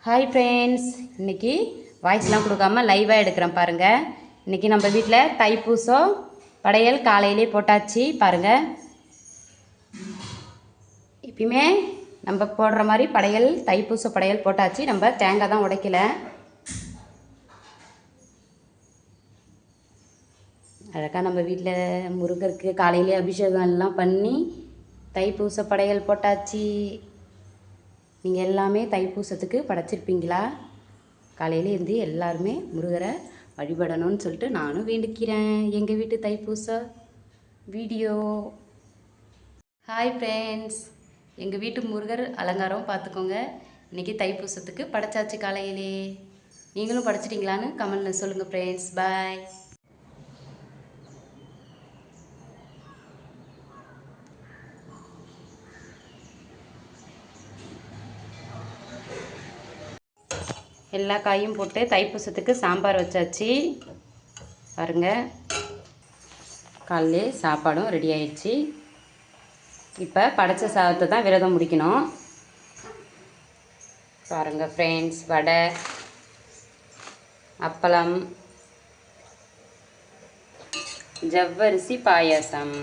Hi friends, இன்றைக்கி வாய்ஸ்லாம் கொடுக்காம லைவாக எடுக்கிறேன் பாருங்கள். இன்றைக்கி நம்ம வீட்டில் தைப்பூசம் படையல் காலையிலே போட்டாச்சு பாருங்கள். எப்பயுமே நம்ம போடுற மாதிரி படையல் தைப்பூச படையல் போட்டாச்சு. நம்ம தேங்காய் தான் உடைக்கல. அழகாக நம்ம வீட்டில் முருகருக்கு காலையிலே அபிஷேகம் எல்லாம் பண்ணி தைப்பூச படையல் போட்டாச்சு. நீங்கள் எல்லாமே தைப்பூசத்துக்கு படைச்சிருப்பீங்களா? காலையில் இருந்து எல்லாருமே முருகரை வழிபடணும்னு சொல்லிட்டு நானும் வேண்டிக்கிறேன். எங்கள் வீட்டு தைப்பூச வீடியோ. ஹாய் ஃப்ரெண்ட்ஸ், எங்கள் வீட்டு முருகர் அலங்காரம் பார்த்துக்கோங்க. இன்றைக்கி தைப்பூசத்துக்கு படைச்சாச்சு காலையிலே. நீங்களும் படைச்சிட்டிங்களான்னு கமெண்ட்டில் சொல்லுங்கள் ஃப்ரெண்ட்ஸ். பாய். எல்லா காயும் போட்டு தைப்பூசத்துக்கு சாம்பார் வச்சாச்சு பாருங்கள். காலையிலே சாப்பாடும் ரெடி ஆயிடுச்சு. இப்போ படைச்ச சாதத்தை தான் விரதம் முடிக்கணும் பாருங்கள் ஃப்ரெண்ட்ஸ். வடை, அப்பளம், ஜவ்வரிசி பாயாசம்.